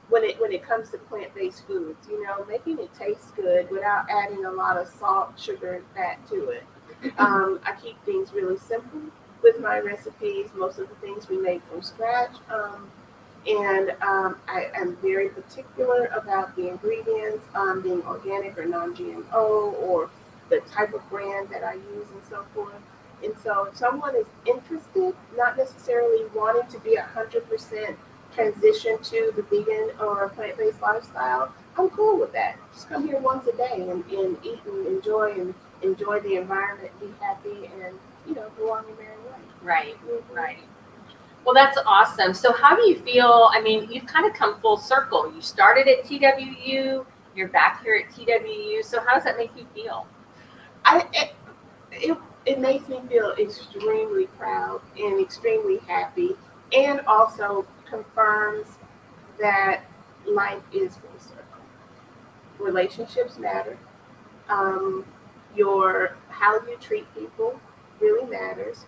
when it comes to plant-based foods, making it taste good without adding a lot of salt, sugar, and fat to it. I keep things really simple with my recipes. Most of the things we make from scratch. And I am very particular about the ingredients, being organic or non-GMO, or the type of brand that I use and so forth. And so if someone is interested, not necessarily wanting to be 100% transition to the vegan or plant-based lifestyle, I'm cool with that. Just come here once a day and eat and enjoy and enjoy the environment, be happy, and go on your merry way. Right, Mhm. right. Well, that's awesome. So how do you feel? I mean, you've kind of come full circle. You started at TWU, you're back here at TWU. So how does that make you feel? It makes me feel extremely proud and extremely happy, and also confirms that life is full circle. Relationships matter. Um, your how you treat people really matters.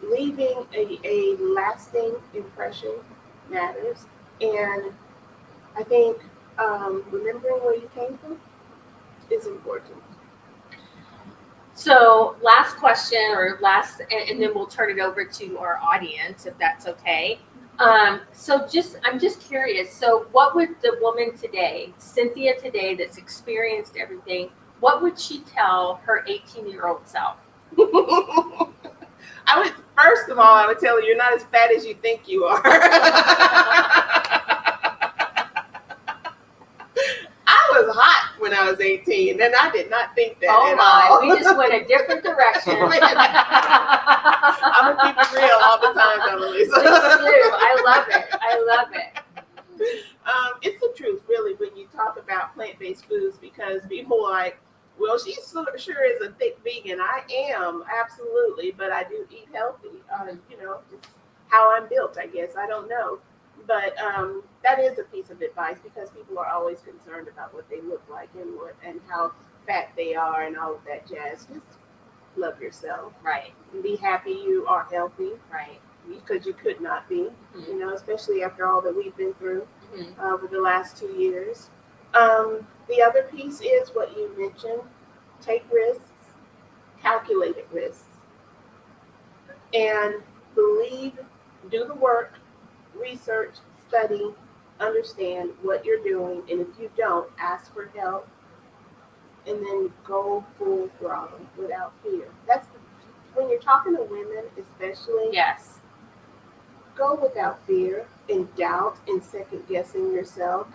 Leaving a lasting impression matters, and I think remembering where you came from is important. So last question and then we'll turn it over to our audience if that's okay. I'm just curious. So what would the woman today, Cynthia today, that's experienced everything, what would she tell her 18-year-old self? First of all, I would tell her you're not as fat as you think you are. I was hot when I was 18, and I did not think that at all. We just went a different direction. I'm gonna keep it real all the time, Donalisa. Please do. I love it. It's the truth, really, when you talk about plant-based foods, because people are like, well, she sure is a thick vegan. I am, absolutely, but I do eat healthy. Just how I'm built, I guess. I don't know. But that is a piece of advice, because people are always concerned about what they look like and how fat they are and all of that jazz. Just love yourself. Right. And be happy you are healthy. Right. Because you could not be, Mm-hmm. Especially after all that we've been through Mm-hmm. over the last 2 years. The other piece is what you mentioned: take risks, calculated risks, and believe, do the work, research, study, understand what you're doing, and if you don't, ask for help, and then go full throttle without fear. When you're talking to women, especially. Yes. Go without fear and doubt and second guessing yourself.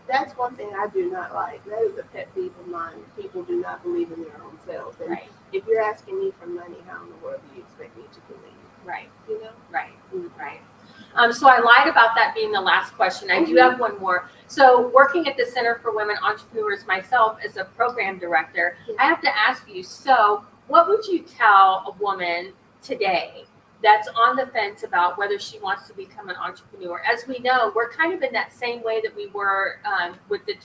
That's one thing I do not like. That is a pet peeve of mine. People do not believe in their own selves. And Right. if you're asking me for money, how in the world do you expect me to believe? Right. Right. Right. So I lied about that being the last question. I do have one more. So working at the Center for Women Entrepreneurs myself as a program director, I have to ask you, so what would you tell a woman today that's on the fence about whether she wants to become an entrepreneur? As we know, we're kind of in that same way that we were with the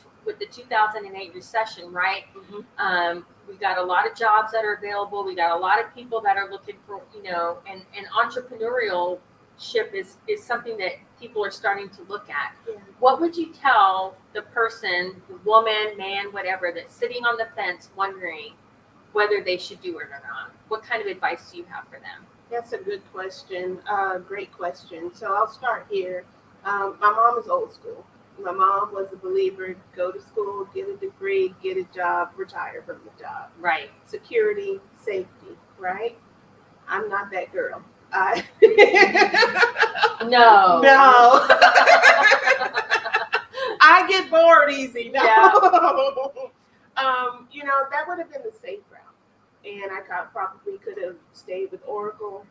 2008 recession, right? Mm-hmm. We got a lot of jobs that are available. We got a lot of people that are looking for, and entrepreneurship is something that people are starting to look at. Yeah. What would you tell the person, the woman, man, whatever, that's sitting on the fence wondering whether they should do it or not? What kind of advice do you have for them? That's a good question. Great question. So I'll start here. My mom is old school. My mom was a believer: go to school, get a degree, get a job, retire from the job. Right. Security, safety, right? I'm not that girl. No. No. I get bored easy. No. Yeah. That would have been the safe route. And I probably could have stayed with Oracle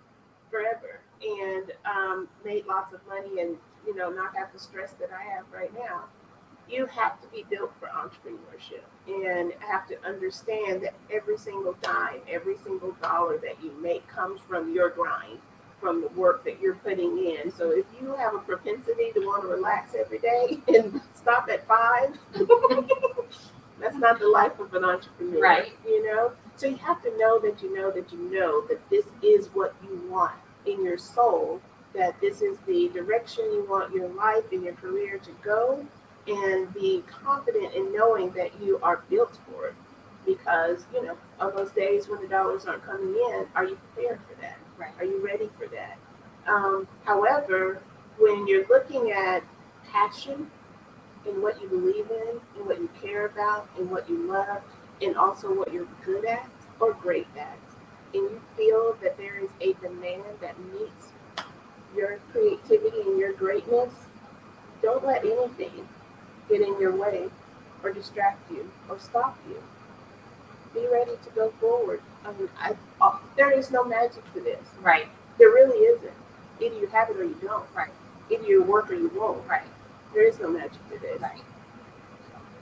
forever and made lots of money and, not have the stress that I have right now. You have to be built for entrepreneurship and have to understand that every single dime, every single dollar that you make comes from your grind, from the work that you're putting in. So if you have a propensity to want to relax every day and stop at 5, that's not the life of an entrepreneur. Right. So you have to know that that this is what you want in your soul, that this is the direction you want your life and your career to go, and be confident in knowing that you are built for it. Because, on those days when the dollars aren't coming in, are you prepared for that? Right. Are you ready for that? However, when you're looking at passion and what you believe in and what you care about and what you love, and also what you're good at or great at, and you feel that there is a demand that meets your creativity and your greatness, don't let anything get in your way or distract you or stop you. be ready to go forward. There is no magic to this. Right. There really isn't. Either you have it or you don't. Right. Either you work or you won't. Right. There is no magic to this. Right.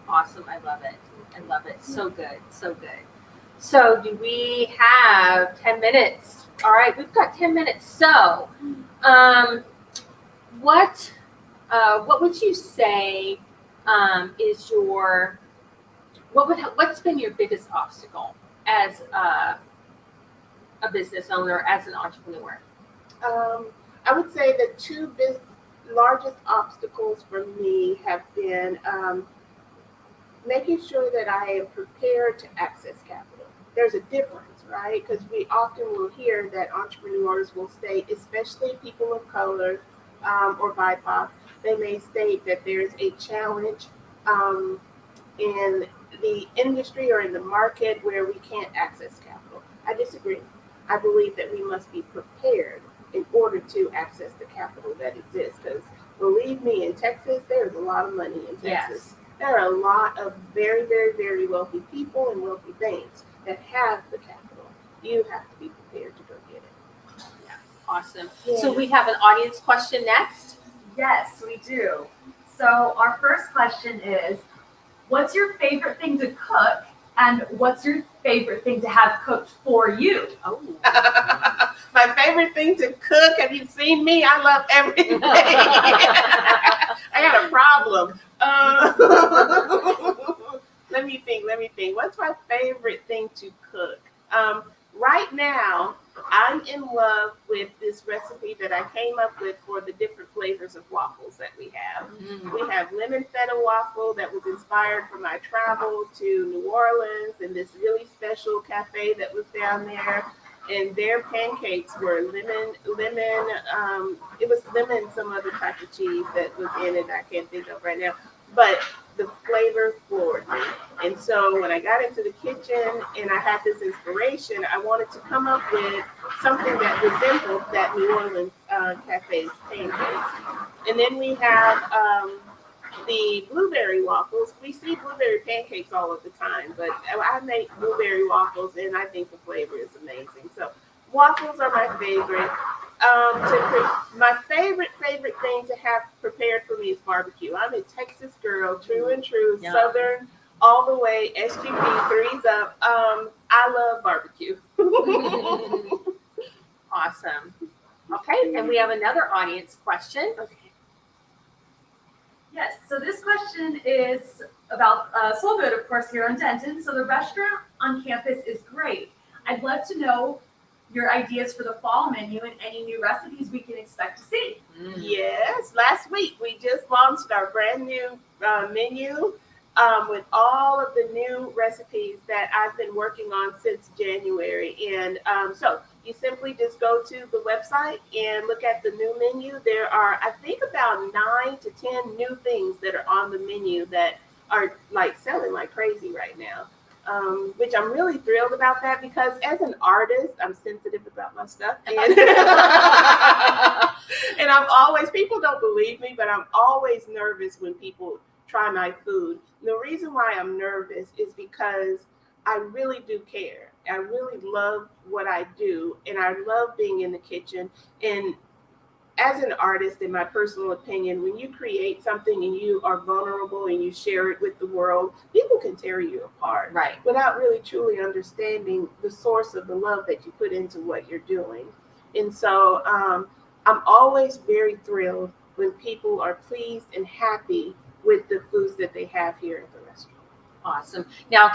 Awesome. I love it. I love it. So good. So good. So do we have 10 minutes? All right. We've got 10 minutes. So what would you say is your, what's been your biggest obstacle as a business owner, as an entrepreneur? I would say the two largest obstacles for me have been making sure that I am prepared to access capital. There's a difference, right? Because we often will hear that entrepreneurs will state, especially people of color or BIPOC, they may state that there's a challenge in the industry or in the market where we can't access capital. I disagree. I believe that we must be prepared in order to access the capital that exists. Because believe me, in Texas, there's a lot of money in Texas. Yes. There are a lot of very, very, very wealthy people and wealthy banks that have the capital. You have to be prepared to go get it. Yeah. Awesome. Yeah. So we have an audience question next. Yes, we do. So our first question is, what's your favorite thing to cook, and what's your favorite thing to have cooked for you? Oh. My favorite thing to cook, have you seen me? I love everything. I got a problem. Let me think. What's my favorite thing to cook? Right now, I'm in love with this recipe that I came up with for the different flavors of waffles that we have. Mm. We have lemon feta waffle that was inspired from my travel to New Orleans and this really special cafe that was down there. And their pancakes were lemon, it was lemon, some other type of cheese that was in it I can't think of right now. But the flavor floored me. And so when I got into the kitchen and I had this inspiration, I wanted to come up with something that resembled that New Orleans cafe's pancakes. And then we have the blueberry waffles. We see blueberry pancakes all of the time, but I make blueberry waffles and I think the flavor is amazing. So waffles are my favorite. My favorite thing to have prepared for me is barbecue. I'm a Texas girl, true and true, Yeah. Southern, all the way, SGP, threes up. I love barbecue. Awesome. Okay, and we have another audience question. Okay. Yes, so this question is about Soulgood, of course, here in Denton. So the restaurant on campus is great. I'd love to know your ideas for the fall menu and any new recipes we can expect to see. Yes, last week we just launched our brand new menu with all of the new recipes that I've been working on since January. And so you simply just go to the website and look at the new menu. There are, I think, about 9 to 10 new things that are on the menu that are like selling like crazy right now. Which I'm really thrilled about that, because as an artist, I'm sensitive about my stuff. And, and I'm always, people don't believe me, but I'm always nervous when people try my food. The reason why I'm nervous is because I really do care. I really love what I do, and I love being in the kitchen. And as an artist, in my personal opinion, when you create something and you are vulnerable and you share it with the world, people can tear you apart, Right. without really truly understanding the source of the love that you put into what you're doing. And so I'm always very thrilled when people are pleased and happy with the foods that they have here at the restaurant. Awesome. Now,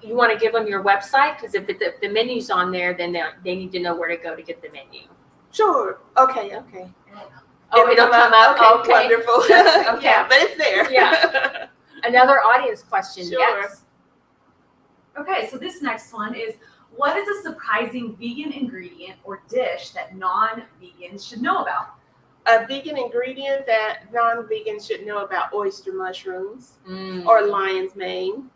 you want to give them your website? Because if the menu's on there, then they need to know where to go to get the menu. Sure. Okay. Oh, it'll come up. Okay. Wonderful. Okay. Yeah, but it's there. Yeah. Another audience question. Sure. Yes. Okay, so this next one is, what is a surprising vegan ingredient or dish that non-vegans should know about? A vegan ingredient that non-vegans should know about: oyster mushrooms Mm. or lion's mane.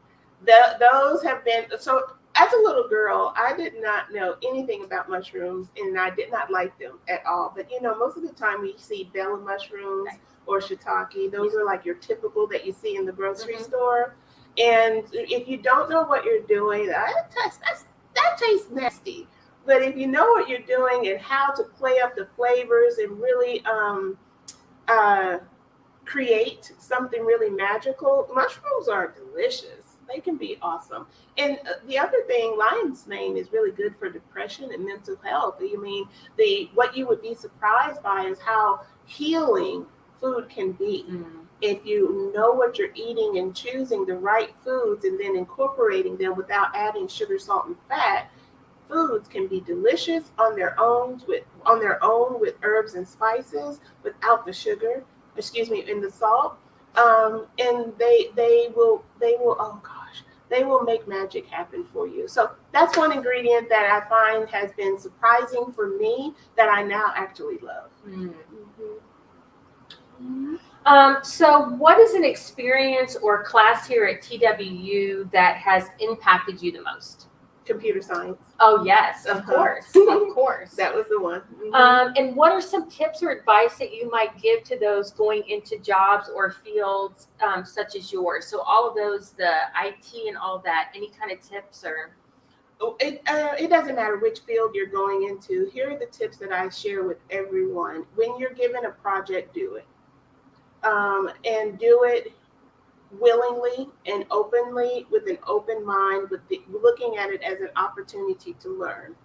Those have been, so as a little girl, I did not know anything about mushrooms, and I did not like them at all. But most of the time we see Bella mushrooms or shiitake. Those are like your typical that you see in the grocery store. And if you don't know what you're doing, that tastes nasty. But if you know what you're doing and how to play up the flavors and really create something really magical, mushrooms are delicious. They can be awesome. And the other thing, lion's mane is really good for depression and mental health. I mean, what you would be surprised by is how healing food can be. If you know what you're eating and choosing the right foods and then incorporating them without adding sugar, salt, and fat. Foods can be delicious on their own with herbs and spices without the sugar, and the salt. And they will they will make magic happen for you. So that's one ingredient that I find has been surprising for me that I now actually love. So what is an experience or class here at TWU that has impacted you the most? Computer science. Oh, yes, of course. Of course. That was the one. And what are some tips or advice that you might give to those going into jobs or fields such as yours? So all of those, the IT and all that, any kind of tips or? It doesn't matter which field you're going into. Here are the tips that I share with everyone. When you're given a project, do it. And do it willingly and openly with an open mind, looking at it as an opportunity to learn.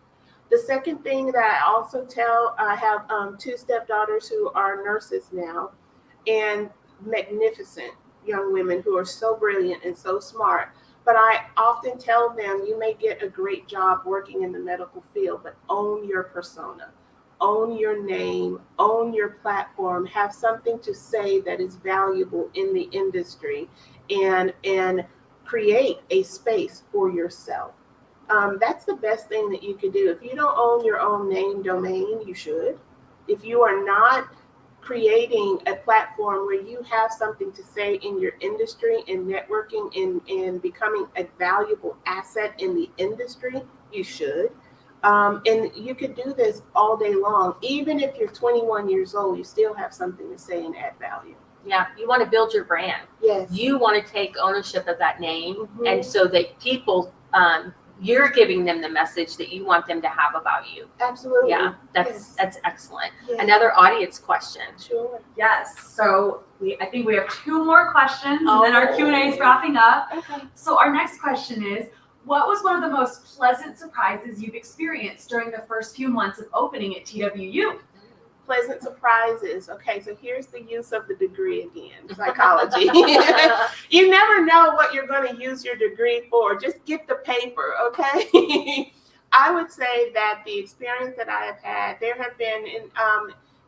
The second thing that I also tell, I have 2 stepdaughters who are nurses now, and magnificent young women who are so brilliant and so smart. But I often tell them, you may get a great job working in the medical field, but own your persona. Own your name, own your platform, have something to say that is valuable in the industry, and create a space for yourself. That's the best thing that you could do. If you don't own your own name domain, you should. If you are not creating a platform where you have something to say in your industry and networking and becoming a valuable asset in the industry, you should. And you could do this all day long. Even if you're 21 years old, you still have something to say and add value. Yeah, you want to build your brand. Yes. You want to take ownership of that name. And so that people, you're giving them the message that you want them to have about you. Absolutely. Yeah, that's excellent. Yes. Another audience question. Sure. Yes. So I think we have 2 more questions, and then our Q&A is wrapping up. Okay. So our next question is, what was one of the most pleasant surprises you've experienced during the first few months of opening at TWU? Pleasant surprises. Okay, so here's the use of the degree again, psychology. You never know what you're going to use your degree for. Just get the paper, okay? I would say that the experience that I have had, there have been,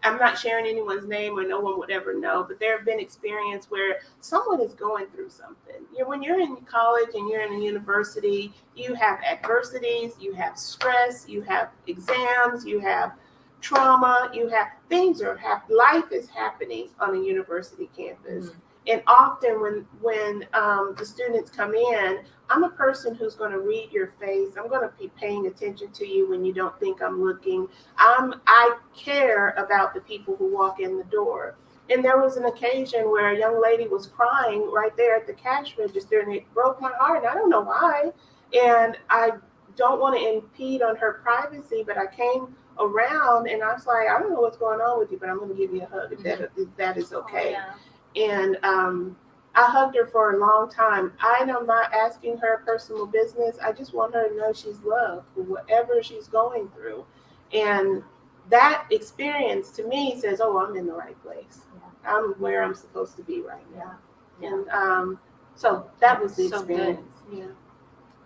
I'm not sharing anyone's name or no one would ever know, but there have been experiences where someone is going through something. When you're in college and you're in a university, you have adversities, you have stress, you have exams, you have trauma, you have life is happening on a university campus. And often when the students come in, I'm a person who's going to read your face. I'm going to be paying attention to you when you don't think I'm looking. I care about the people who walk in the door. And there was an occasion where a young lady was crying right there at the cash register, and it broke my heart. I don't know why. And I don't want to impede on her privacy, but I came around and I was like, I don't know what's going on with you, but I'm going to give you a hug if that is okay. Oh, yeah. And I hugged her for a long time. I'm not asking her personal business. I just want her to know she's loved for whatever she's going through. And that experience to me says, oh, I'm in the right place. Yeah. I'm where I'm supposed to be right now. Yeah. And so that was the experience. Good. Yeah.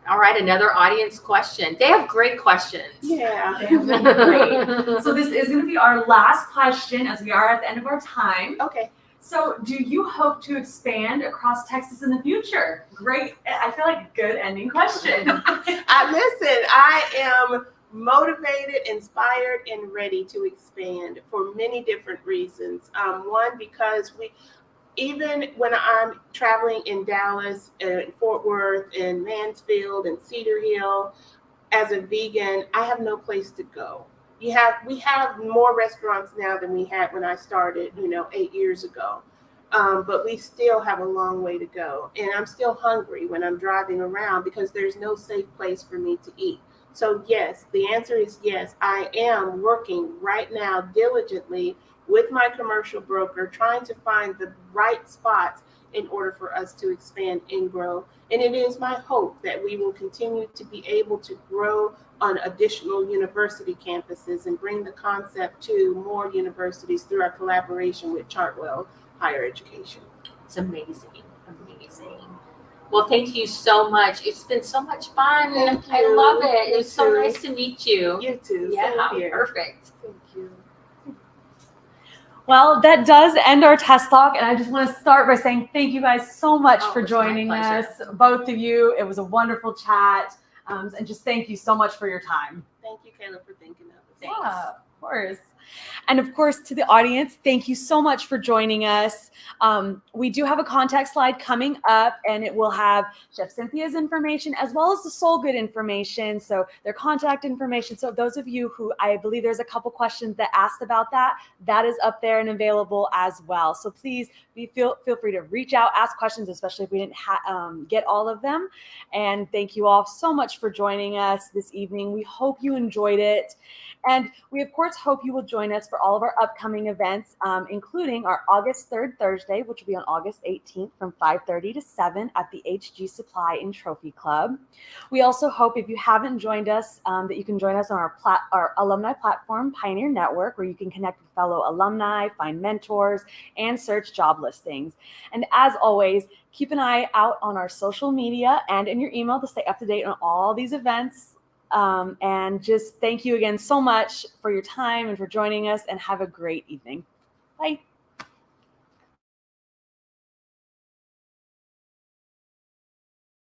All right, another audience question. They have great questions. Yeah. They have been great. So this is going to be our last question as we are at the end of our time. Okay. So do you hope to expand across Texas in the future? Great. I feel like a good ending question. I am motivated, inspired, and ready to expand for many different reasons. One, because even when I'm traveling in Dallas and Fort Worth and Mansfield and Cedar Hill as a vegan, I have no place to go. We have more restaurants now than we had when I started, 8 years ago. But we still have a long way to go. And I'm still hungry when I'm driving around because there's no safe place for me to eat. So yes, the answer is yes. I am working right now diligently with my commercial broker, trying to find the right spots in order for us to expand and grow. And it is my hope that we will continue to be able to grow on additional university campuses and bring the concept to more universities through our collaboration with Chartwells Higher Education. It's amazing. Amazing. Well, thank you so much. It's been so much fun. Thank I you. love it. You It was so too. nice to meet you. You too. Yeah, Same here. perfect. Thank you. Well, that does end our test talk, and I just want to start by saying thank you guys so much Oh, for it was my joining pleasure. us, both of you. It was a wonderful chat, and just thank you so much for your time. Thank you, Kayla, for thinking of us. Thanks. Yeah, of course. And of course, to the audience, thank you so much for joining us. We do have a contact slide coming up, and it will have Chef Cynthia's information as well as the Soulgood information, so their contact information. So those of you who, I believe there's a couple questions that asked about that, that is up there and available as well. So please feel free to reach out, ask questions, especially if we didn't get all of them. And thank you all so much for joining us this evening. We hope you enjoyed it. And we, of course, hope you will join us for all of our upcoming events, including our August 3rd Thursday, which will be on August 18th from 5:30 to 7 at the HG Supply and Trophy Club. We also hope, if you haven't joined us, that you can join us on our alumni platform, Pioneer Network, where you can connect with fellow alumni, find mentors, and search job listings. And as always, keep an eye out on our social media and in your email to stay up to date on all these events. And just thank you again so much for your time and for joining us, and have a great evening. Bye.